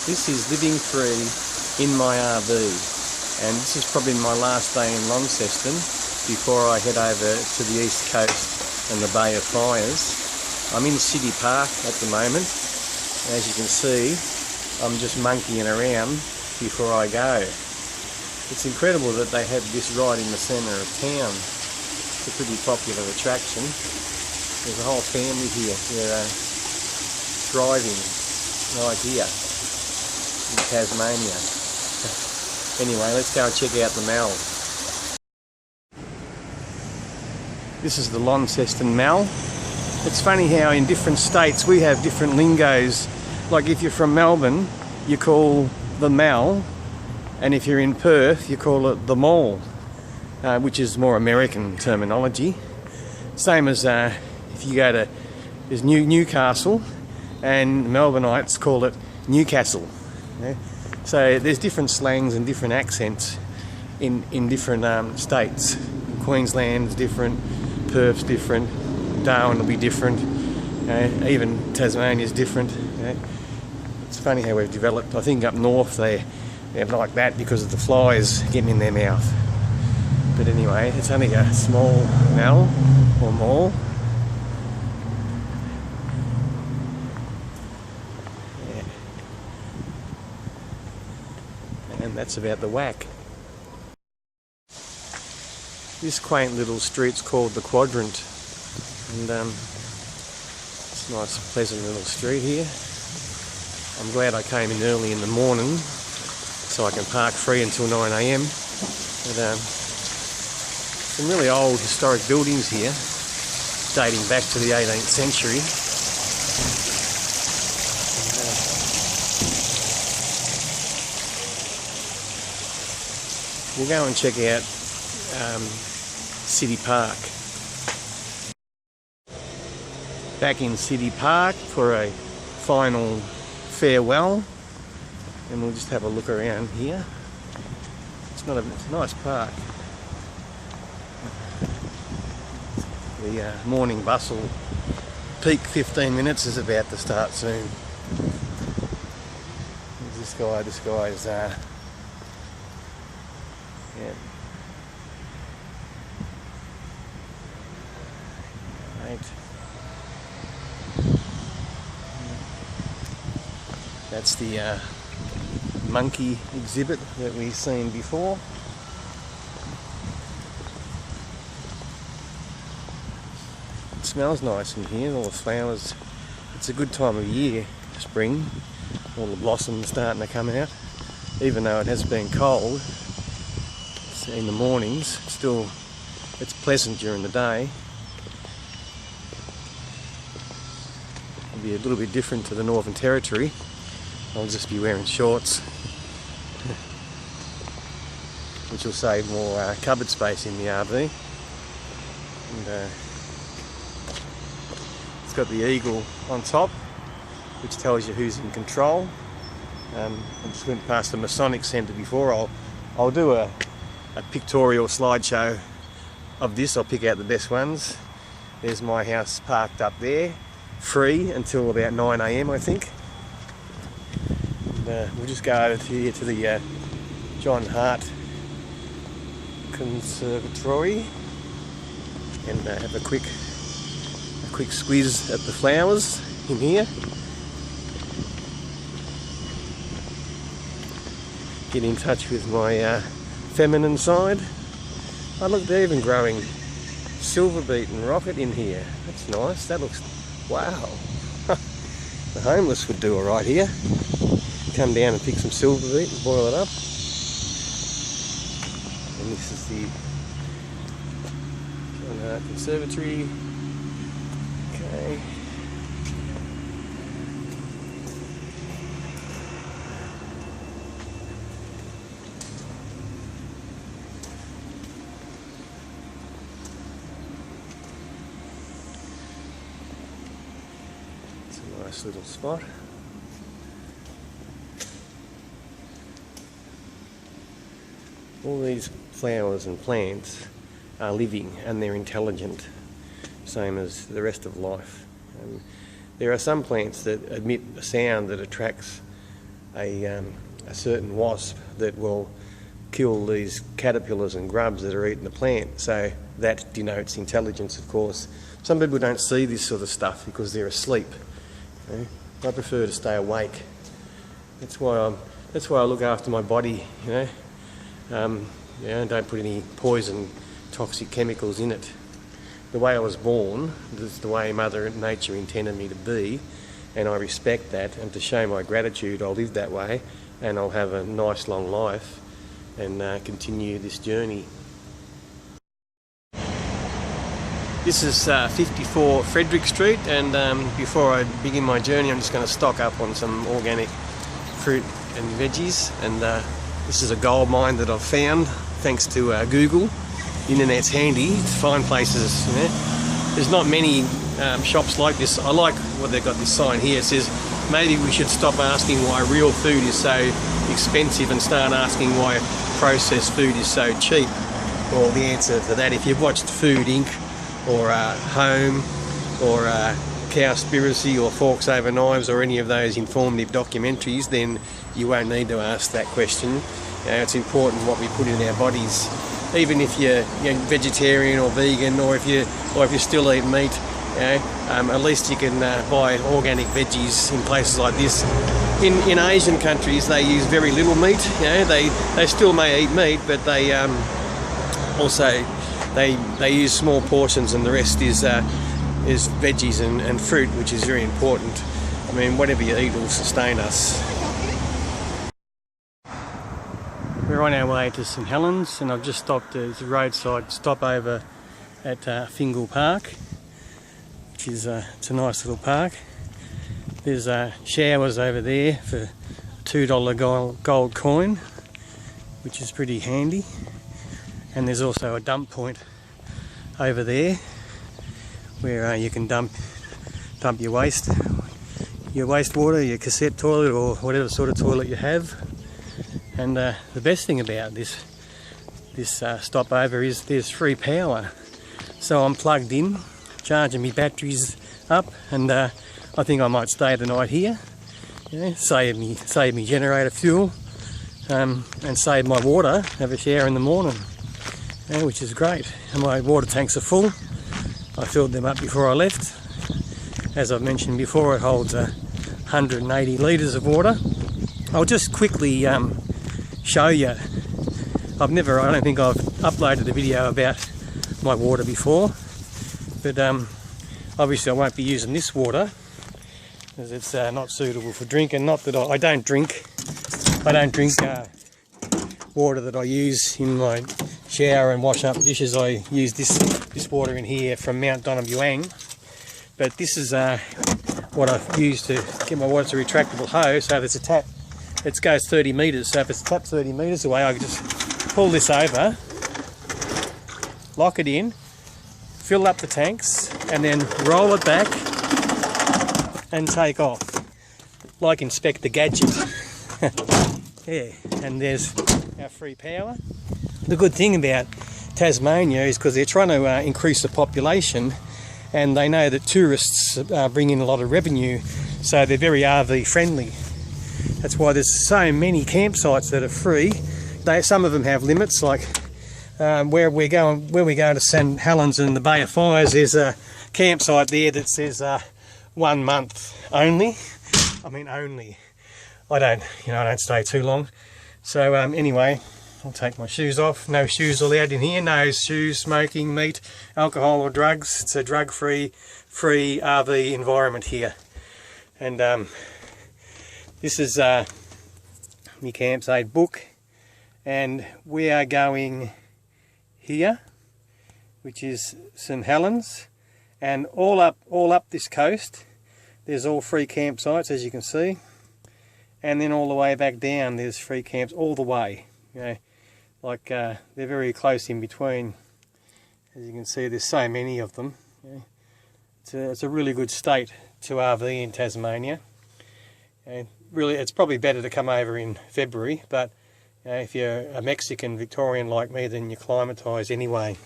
This is living free in my RV, and this is probably my last day in Launceston before I head over to the east coast and the Bay of Fires. I'm in City Park at the moment. As you can see, I'm just monkeying around before I go. It's incredible that they have this right in the centre of town. It's a pretty popular attraction. There's a whole family here. They're thriving right here in Tasmania. Anyway, let's go and check out the mall. This is the Launceston Mall. It's funny how in different states we have different lingos. Like if you're from Melbourne, you call the mall, and if you're in Perth, you call it the mall, which is more American terminology. Same as if you go to there's Newcastle, and Melbourneites call it Newcastle. Yeah? So there's different slangs and different accents in different states. Queensland's different, Perth's different, Darwin will be different, even Tasmania's different. It's funny how we've developed. I think up north they're like that because of the flies getting in their mouth. But anyway, it's only a small mall or mall. And that's about the whack. This quaint little street's called the Quadrant, and it's a nice pleasant little street here. I'm glad I came in early in the morning so I can park free until 9 AM. But some really old historic buildings here dating back to the 18th century. We'll go and check out City Park. Back in City Park for a final farewell, and we'll just have a look around here. It's a nice park. The morning bustle, peak 15 minutes, is about to start soon. There's this guy. This guy's yeah. Right. That's the monkey exhibit that we've seen before. It smells nice in here, all the flowers. It's a good time of year, spring. All the blossoms starting to come out. Even though it has been cold in the mornings, it's pleasant during the day. It'll be a little bit different to the Northern Territory. I'll just be wearing shorts, which will save more cupboard space in the RV. And it's got the eagle on top, which tells you who's in control. I just went past the Masonic Centre before. I'll do a pictorial slideshow of this. I'll pick out the best ones. There's my house parked up there, free until about 9 AM I think. And, we'll just go over here to the John Hart Conservatory and have a quick squeeze at the flowers in here. Get in touch with my feminine side. Oh look, they're even growing silver beet and rocket in here. That's nice. That looks, wow. The homeless would do alright here. Come down and pick some silver beet and boil it up. And this is the John Hart Conservatory. Okay. Nice little spot. All these flowers and plants are living and they're intelligent, same as the rest of life. There are some plants that emit a sound that attracts a certain wasp that will kill these caterpillars and grubs that are eating the plant. So that denotes intelligence, of course. Some people don't see this sort of stuff because they're asleep. You know? I prefer to stay awake. That's why I look after my body. You know, don't put any poison, toxic chemicals in it. The way I was born, this is the way Mother Nature intended me to be, and I respect that. And to show my gratitude, I'll live that way, and I'll have a nice long life and continue this journey. This is 54 Frederick Street, and before I begin my journey, I'm just going to stock up on some organic fruit and veggies. And this is a gold mine that I've found thanks to Google. Internet's handy to find places. You know, there's not many shops like this. I like what they've got this sign here. It says maybe we should stop asking why real food is so expensive and start asking why processed food is so cheap. Well, the answer to that, if you've watched Food Inc. or Home or Cowspiracy or Forks Over Knives or any of those informative documentaries, then you won't need to ask that question. You know, it's important what we put in our bodies. Even if you're vegetarian or vegan, or if you still eat meat, you know, at least you can buy organic veggies in places like this. In Asian countries, they use very little meat. You know, they still may eat meat, but they also they use small portions, and the rest is veggies and fruit, which is very important. I mean, whatever you eat will sustain us. We're on our way to St Helens, and I've just stopped at a roadside stopover at Tingle Park, which is it's a nice little park. There's showers over there for a $2 gold coin, which is pretty handy. And there's also a dump point over there where you can dump your wastewater, your cassette toilet, or whatever sort of toilet you have. And the best thing about this stopover is there's free power. So I'm plugged in, charging my batteries up, and I think I might stay the night here. You know, save me generator fuel, and save my water. Have a shower in the morning, which is great. And my water tanks are full. I filled them up before I left. As I've mentioned before, it holds 180 litres of water. I'll just quickly show you. I don't think I've uploaded a video about my water before, but obviously I won't be using this water because it's not suitable for drinking. Not that I don't drink water that I use in my shower and wash up dishes. I use this water in here from Mount Donabuang, but this is what I've used to get my water. It's a retractable hose, so there's a tap. It goes 30 metres, so if it's tapped 30 metres away, I can just pull this over, lock it in, fill up the tanks, and then roll it back and take off, like Inspector Gadget. Yeah, and there's our free power. The good thing about Tasmania is because they're trying to increase the population, and they know that tourists bring in a lot of revenue, so they're very RV friendly. That's why there's so many campsites that are free. Some of them have limits, like where we go to St Helens in the Bay of Fires. There's a campsite there that says 1 month only. I mean only. I don't stay too long. So anyway, I'll take my shoes off. No shoes allowed in here. No shoes, smoking, meat, alcohol or drugs. It's a drug-free, free RV environment here. And this is my campsite book, and we are going here, which is St Helens, and all up this coast there's all free campsites, as you can see, and then all the way back down there's free camps all the way. You know, like they're very close in between. As you can see, there's so many of them. You know, it's a really good state to RV in Tasmania. And really, it's probably better to come over in February, but if you're a Mexican Victorian like me, then you're climatised anyway.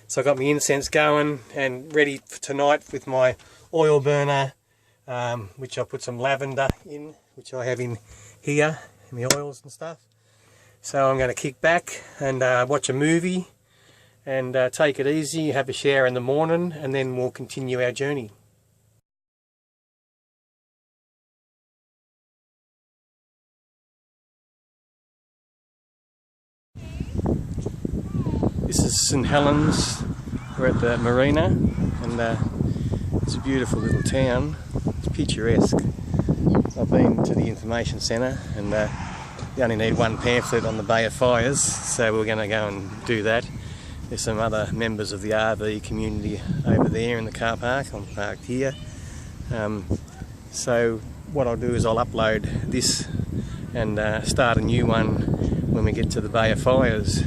So I've got my incense going and ready for tonight with my oil burner, which I put some lavender in, which I have in here, in the oils and stuff. So I'm going to kick back and watch a movie and take it easy, have a shower in the morning, and then we'll continue our journey. This is St Helens. We're at the marina, and it's a beautiful little town. It's picturesque. I've been to the information centre, and you only need one pamphlet on the Bay of Fires, so we're going to go and do that. There's some other members of the RV community over there in the car park. I'm parked here. So what I'll do is I'll upload this and start a new one when we get to the Bay of Fires.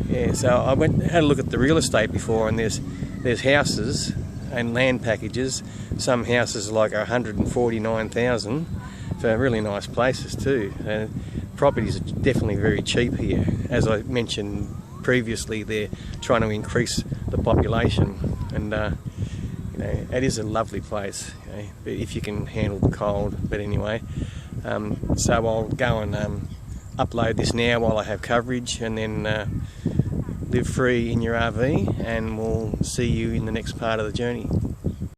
Yeah, so I had a look at the real estate before, and there's houses and land packages. Some houses are like 149,000 for really nice places too. Properties are definitely very cheap here. As I mentioned previously, they're trying to increase the population, and you know, it is a lovely place, you know, if you can handle the cold. But anyway, so I'll go and upload this now while I have coverage, and then live free in your RV, and we'll see you in the next part of the journey.